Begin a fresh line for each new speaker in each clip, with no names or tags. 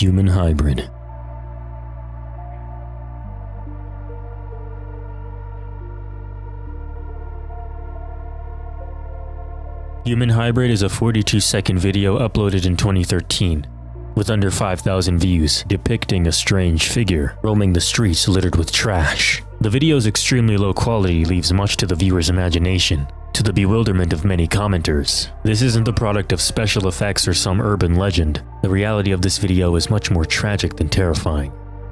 human hybrid. Human Hybrid is a 42-second video uploaded in 2013, with under 5,000 views, depicting a strange figure roaming the streets littered with trash. The video's extremely low quality leaves much to the viewer's imagination, to the bewilderment of many commenters. This isn't the product of special effects or some urban legend. The reality of this video is much more tragic than terrifying.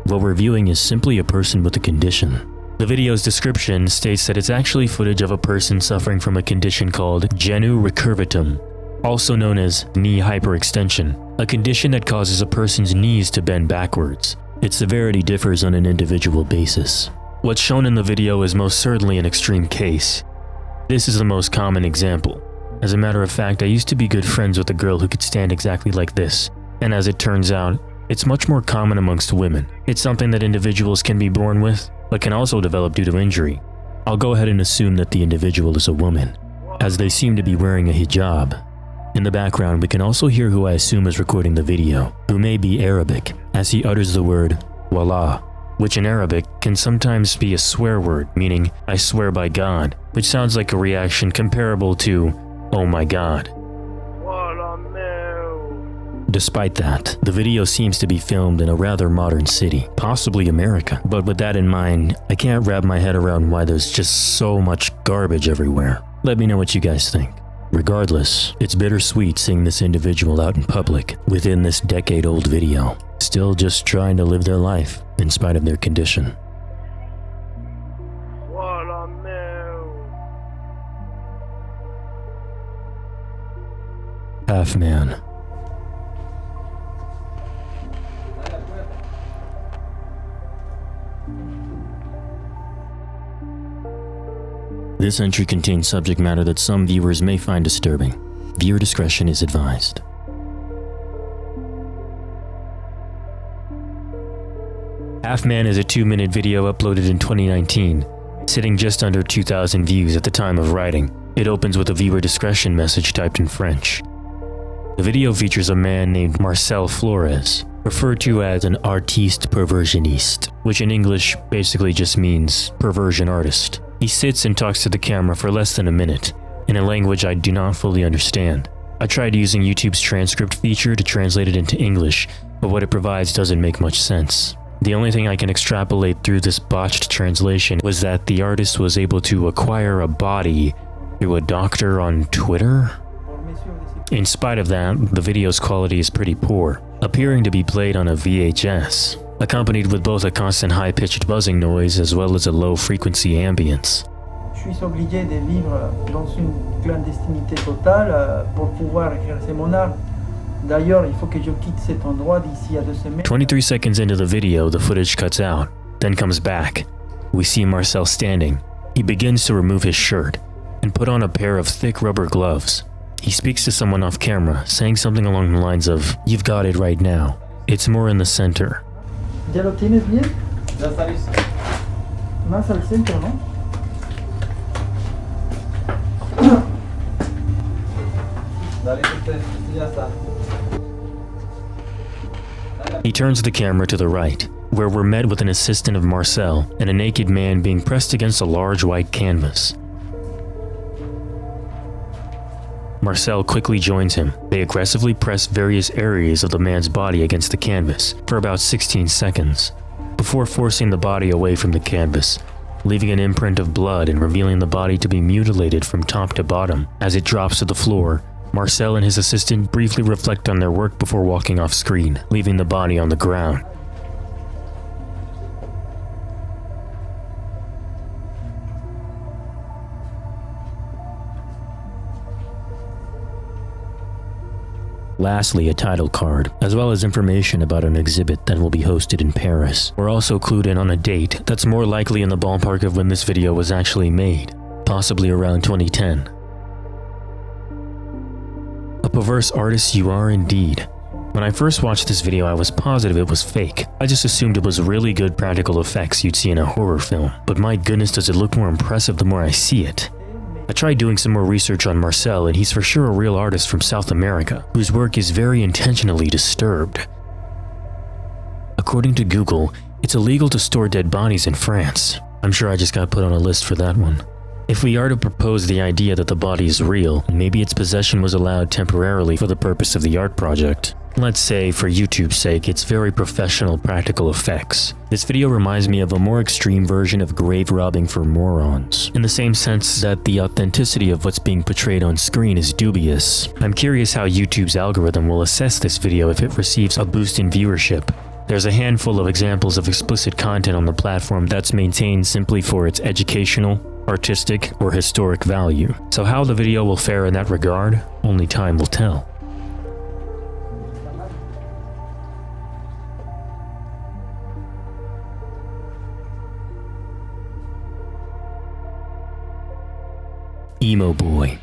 What we're viewing is simply a person with a condition. The video's description states that it's actually footage of a person suffering from a condition called genu recurvatum, also known as knee hyperextension, a condition that causes a person's knees to bend backwards. Its severity differs on an individual basis. What's shown in the video is most certainly an extreme case. This is the most common example. As a matter of fact, I used to be good friends with a girl who could stand exactly like this, and as it turns out, it's much more common amongst women. It's something that individuals can be born with, but can also develop due to injury. I'll go ahead and assume that the individual is a woman, as they seem to be wearing a hijab. In the background, we can also hear who I assume is recording the video, who may be Arabic, as he utters the word wallah, which in Arabic can sometimes be a swear word, meaning I swear by God, which sounds like a reaction comparable to oh my God. Despite that, the video seems to be filmed in a rather modern city, possibly America. But with that in mind, I can't wrap my head around why there's just so much garbage everywhere. Let me know what you guys think. Regardless, it's bittersweet seeing this individual out in public within this decade-old video, still just trying to live their life in spite of their condition. Half man. This entry contains subject matter that some viewers may find disturbing. Viewer discretion is advised. Half Man is a 2-minute video uploaded in 2019, sitting just under 2,000 views at the time of writing. It opens with a viewer discretion message typed in French. The video features a man named Marcel Flores, referred to as an artiste perversioniste, which in English basically just means perversion artist. He sits and talks to the camera for less than a minute, in a language I do not fully understand. I tried using YouTube's transcript feature to translate it into English, but what it provides doesn't make much sense. The only thing I can extrapolate through this botched translation was that the artist was able to acquire a body through a doctor on Twitter? In spite of that, the video's quality is pretty poor, appearing to be played on a VHS, accompanied with both a constant high-pitched buzzing noise as well as a low-frequency ambience.
Je suis obligé de vivre dans une clandestinité totale pour pouvoir exercer mon art. D'ailleurs, il faut que je quitte cet endroit d'ici à 2 semaines.
23 seconds into the video, the footage cuts out, then comes back. We see Marcel standing. He begins to remove his shirt and put on a pair of thick rubber gloves. He speaks to someone off camera, saying something along the lines of, "You've got it right now." It's more in the center.
¿Ya lo tienes bien? Ya está listo. Más al centro, ¿no? Dale, ya está.
He turns the camera to the right, where we're met with an assistant of Marcel and a naked man being pressed against a large white canvas. Marcel quickly joins him. They aggressively press various areas of the man's body against the canvas for about 16 seconds, before forcing the body away from the canvas, leaving an imprint of blood and revealing the body to be mutilated from top to bottom. As it drops to the floor, Marcel and his assistant briefly reflect on their work before walking off screen, leaving the body on the ground. Lastly, a title card, as well as information about an exhibit that will be hosted in Paris. We're also clued in on a date that's more likely in the ballpark of when this video was actually made, possibly around 2010. A perverse artist you are indeed. When I first watched this video, I was positive it was fake. I just assumed it was really good practical effects you'd see in a horror film, but my goodness does it look more impressive the more I see it. I tried doing some more research on Marcel, and he's for sure a real artist from South America, whose work is very intentionally disturbed. according to Google, it's illegal to store dead bodies in France. I'm sure I just got put on a list for that one. If we are to propose the idea that the body is real, maybe its possession was allowed temporarily for the purpose of the art project. Let's say, for YouTube's sake, it's very professional practical effects. This video reminds me of a more extreme version of grave robbing for morons, in the same sense that the authenticity of what's being portrayed on screen is dubious. I'm curious how YouTube's algorithm will assess this video if it receives a boost in viewership. There's a handful of examples of explicit content on the platform that's maintained simply for its educational, artistic, or historic value. So how the video will fare in that regard, only time will tell. Emo Boy.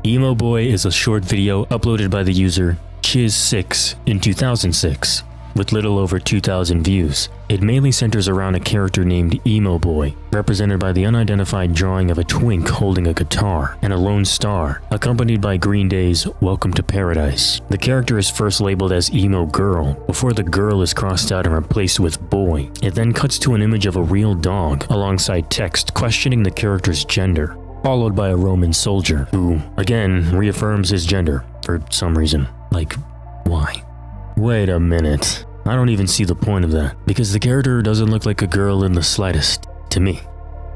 Emo Boy is a short video uploaded by the user Chiz6 in 2006, with little over 2,000 views. It mainly centers around a character named Emo Boy, represented by the unidentified drawing of a twink holding a guitar and a lone star, accompanied by Green Day's Welcome to Paradise. The character is first labeled as Emo Girl, before the girl is crossed out and replaced with boy. It then cuts to an image of a real dog, alongside text questioning the character's gender, followed by a Roman soldier, who, again, reaffirms his gender, for some reason. Like, why? Wait a minute. I don't even see the point of that, because the character doesn't look like a girl in the slightest, to me.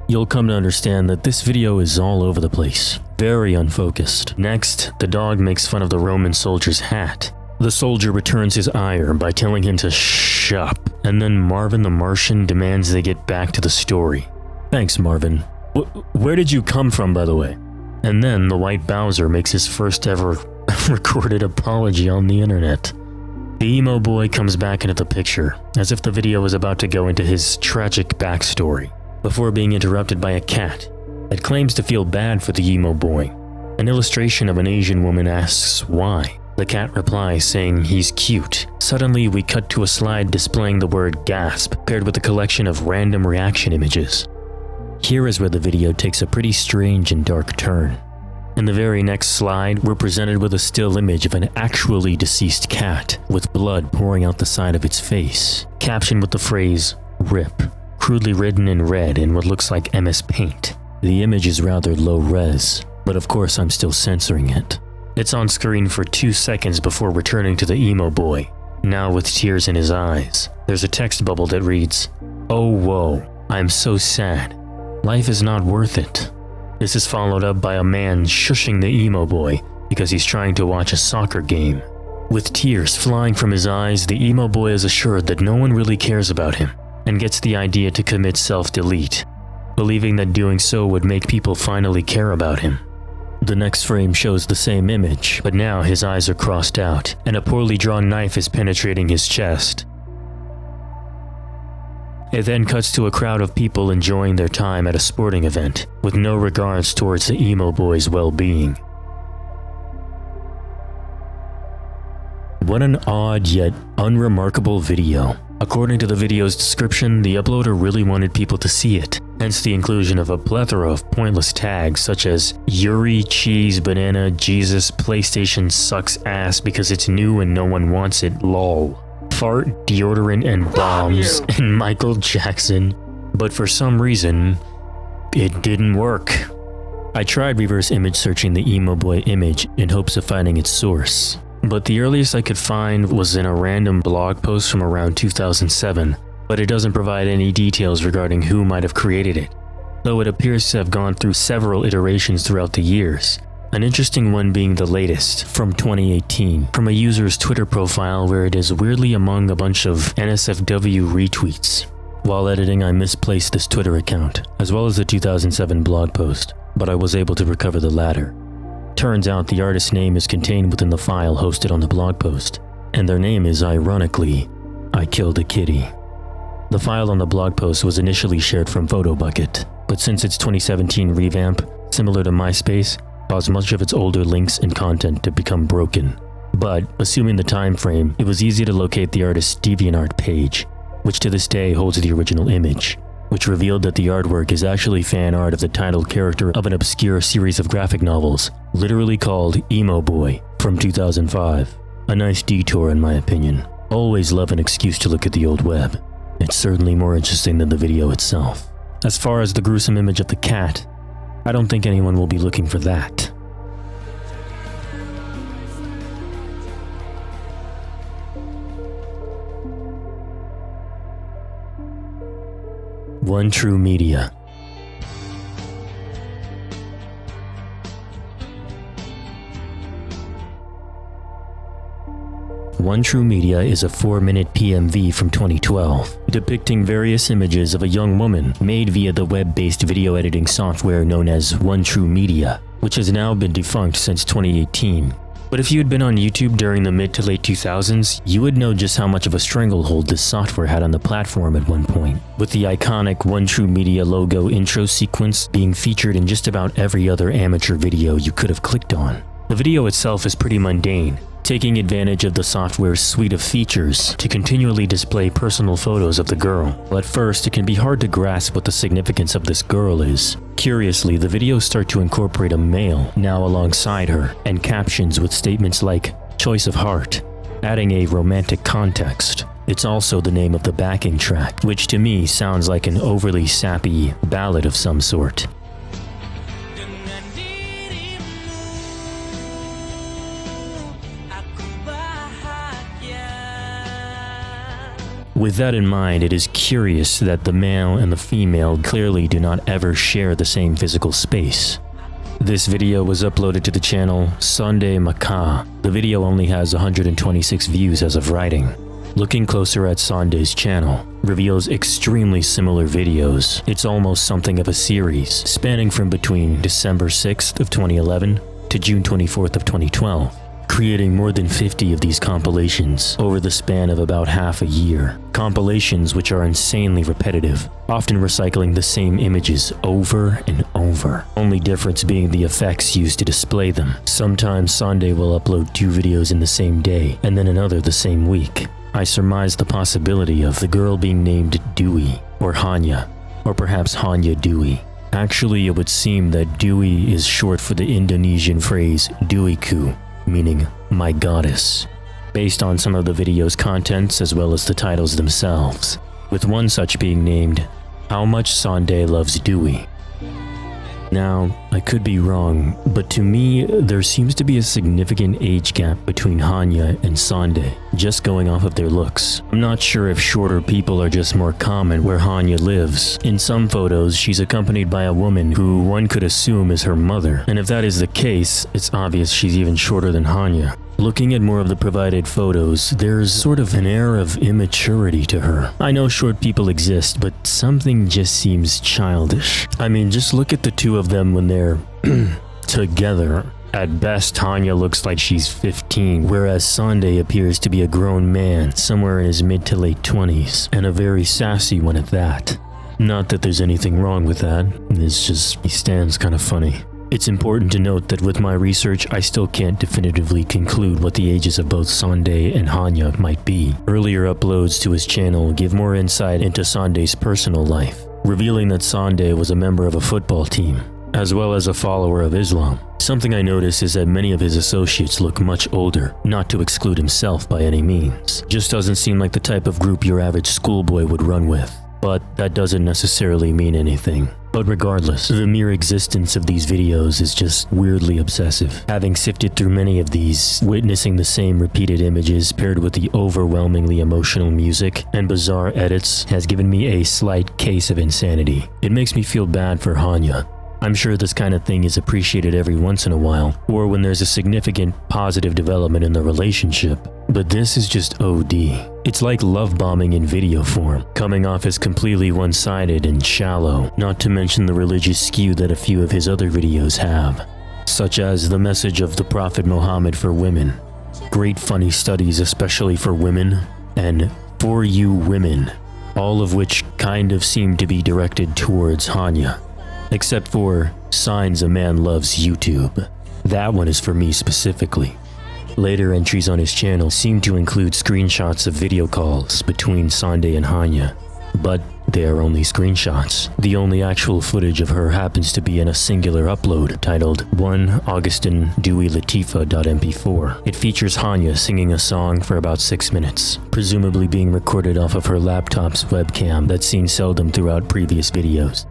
You'll come to understand that this video is all over the place, very unfocused. Next, the dog makes fun of the Roman soldier's hat. The soldier returns his ire by telling him to shh up, and then Marvin the Martian demands they get back to the story. Thanks, Marvin. Where did you come from, by the way? And then the White Bowser makes his first ever recorded apology on the internet. The Emo Boy comes back into the picture, as if the video was about to go into his tragic backstory, before being interrupted by a cat that claims to feel bad for the Emo Boy. An illustration of an Asian woman asks why. The cat replies saying he's cute. Suddenly we cut to a slide displaying the word gasp, paired with a collection of random reaction images. Here is where the video takes a pretty strange and dark turn. In the very next slide, we're presented with a still image of an actually deceased cat, with blood pouring out the side of its face, captioned with the phrase, "RIP," crudely written in red in what looks like MS Paint. The image is rather low res, but of course I'm still censoring it. It's on screen for 2 seconds before returning to the Emo Boy, now with tears in his eyes. There's a text bubble that reads, "Oh whoa, I'm so sad. Life is not worth it." This is followed up by a man shushing the Emo Boy because he's trying to watch a soccer game. With tears flying from his eyes, the Emo Boy is assured that no one really cares about him, and gets the idea to commit self-delete, believing that doing so would make people finally care about him. The next frame shows the same image, but now his eyes are crossed out, and a poorly drawn knife is penetrating his chest. It then cuts to a crowd of people enjoying their time at a sporting event, with no regards towards the Emo Boy's well-being. What an odd yet unremarkable video. According to the video's description, the uploader really wanted people to see it, hence the inclusion of a plethora of pointless tags such as Yuri, Cheese, Banana, Jesus, PlayStation sucks ass because it's new and no one wants it, lol. Fart, deodorant, and bombs, and Michael Jackson. But for some reason, it didn't work. I tried reverse image searching the Emo Boy image in hopes of finding its source, but the earliest I could find was in a random blog post from around 2007, but it doesn't provide any details regarding who might have created it, though it appears to have gone through several iterations throughout the years. An interesting one being the latest, from 2018, from a user's Twitter profile where it is weirdly among a bunch of NSFW retweets. While editing, I misplaced this Twitter account, as well as the 2007 blog post, but I was able to recover the latter. Turns out the artist's name is contained within the file hosted on the blog post, and their name is ironically, I Killed a Kitty. The file on the blog post was initially shared from PhotoBucket, but since its 2017 revamp, similar to MySpace, caused much of its older links and content to become broken. But, assuming the time frame, it was easy to locate the artist's DeviantArt page, which to this day holds the original image, which revealed that the artwork is actually fan art of the titled character of an obscure series of graphic novels, literally called Emo Boy, from 2005. A nice detour in my opinion. Always love an excuse to look at the old web. It's certainly more interesting than the video itself. As far as the gruesome image of the cat, I don't think anyone will be looking for that. One True Media. One True Media is a 4-minute PMV from 2012, depicting various images of a young woman made via the web-based video editing software known as One True Media, which has now been defunct since 2018. But if you had been on YouTube during the mid to late 2000s, you would know just how much of a stranglehold this software had on the platform at one point, with the iconic One True Media logo intro sequence being featured in just about every other amateur video you could have clicked on. The video itself is pretty mundane, taking advantage of the software's suite of features to continually display personal photos of the girl. At first, it can be hard to grasp what the significance of this girl is. Curiously, the videos start to incorporate a male now alongside her, and captions with statements like "choice of heart," adding a romantic context. It's also the name of the backing track, which to me sounds like an overly sappy ballad of some sort. With that in mind, it is curious that the male and the female clearly do not ever share the same physical space. This video was uploaded to the channel Sunday Maca. The video only has 126 views as of writing. Looking closer at Sunday's channel reveals extremely similar videos. It's almost something of a series, spanning from between December 6th of 2011 to June 24th of 2012. Creating more than 50 of these compilations over the span of about half a year. Compilations which are insanely repetitive, often recycling the same images over and over, only difference being the effects used to display them. Sometimes Sunday will upload 2 videos in the same day, and then another the same week. I surmise the possibility of the girl being named Dewey, or Hanya, or perhaps Hanya Dewey. Actually, it would seem that Dewey is short for the Indonesian phrase Dewiku, meaning my goddess, based on some of the video's contents as well as the titles themselves, with one such being named How Much Sunday Loves Dewey. Now, I could be wrong, but to me, there seems to be a significant age gap between Hanya and Sunday, just going off of their looks. I'm not sure if shorter people are just more common where Hanya lives. In some photos, she's accompanied by a woman who one could assume is her mother, and if that is the case, it's obvious she's even shorter than Hanya. Looking at more of the provided photos, there's sort of an air of immaturity to her. I know short people exist, but something just seems childish. I mean, just look at the two of them when they're together. At best, Hanya looks like she's 15, whereas Sunday appears to be a grown man, somewhere in his mid to late 20s, and a very sassy one at that. Not that there's anything wrong with that, it's just he stands kind of funny. It's important to note that with my research, I still can't definitively conclude what the ages of both Sunday and Hanya might be. Earlier uploads to his channel give more insight into Sunday's personal life, revealing that Sunday was a member of a football team, as well as a follower of Islam. Something I notice is that many of his associates look much older, not to exclude himself by any means. Just doesn't seem like the type of group your average schoolboy would run with. But that doesn't necessarily mean anything. But regardless, the mere existence of these videos is just weirdly obsessive. Having sifted through many of these, witnessing the same repeated images paired with the overwhelmingly emotional music and bizarre edits has given me a slight case of insanity. It makes me feel bad for Hanya. I'm sure this kind of thing is appreciated every once in a while, or when there's a significant positive development in the relationship. But this is just OD. It's like love bombing in video form, coming off as completely one-sided and shallow, not to mention the religious skew that a few of his other videos have, such as the message of the Prophet Muhammad for women, great funny studies especially for women, and For You Women, all of which kind of seem to be directed towards Hanya. Except for Signs a Man Loves YouTube. That one is for me specifically. Later entries on his channel seem to include screenshots of video calls between Sunday and Hanya. But They are only screenshots. The only actual footage of her happens to be in a singular upload titled 1 Augustin Dewey Latifa.mp4. It features Hanya singing a song for about 6 minutes, presumably being recorded off of her laptop's webcam that's seen seldom throughout previous videos.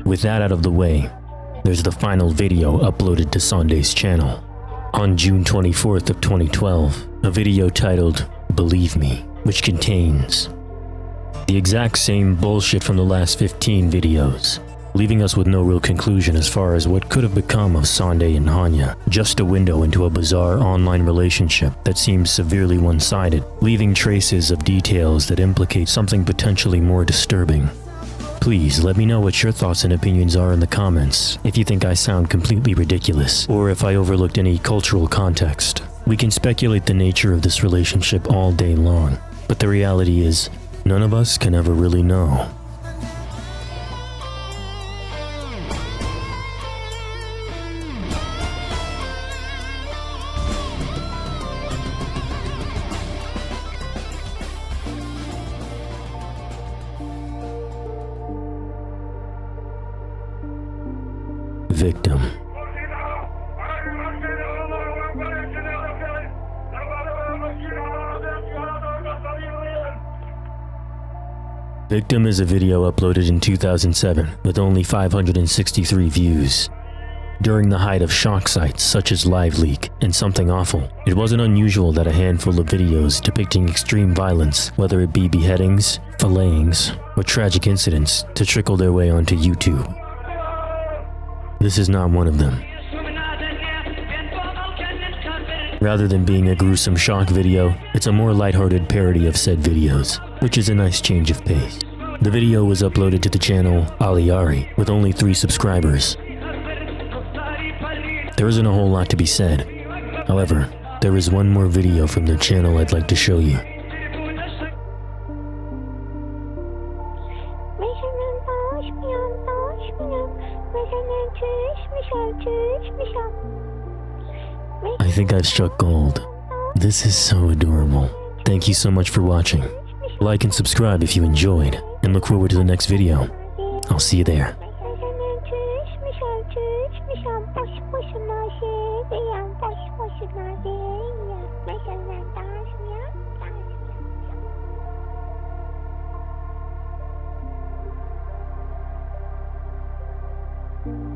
With that out of the way, there's the final video uploaded to Sunday's channel. On June 24th of 2012, a video titled Believe Me, which contains the exact same bullshit from the last 15 videos, leaving us with no real conclusion as far as what could have become of Sunday and Hanya. Just a window into a bizarre online relationship that seems severely one-sided, leaving traces of details that implicate something potentially more disturbing. Please let me know what your thoughts and opinions are in the comments, if you think I sound completely ridiculous, or if I overlooked any cultural context. We can speculate the nature of this relationship all day long, but the reality is, none of us can ever really know. Victim. Victim is a video uploaded in 2007 with only 563 views. During the height of shock sites such as LiveLeak and Something Awful, it wasn't unusual that a handful of videos depicting extreme violence, whether it be beheadings, fillayings, or tragic incidents, to trickle their way onto YouTube. This is not one of them. Rather than being a gruesome shock video, it's a more lighthearted parody of said videos, which is a nice change of pace. The video was uploaded to the channel Aliari with only 3 subscribers. There isn't a whole lot to be said. However, there is one more video from their channel I'd like to show you. I think I've struck gold. This is so adorable. Thank you so much for watching. Like and subscribe if you enjoyed, and look forward to the next video. I'll see you there.
Thank you.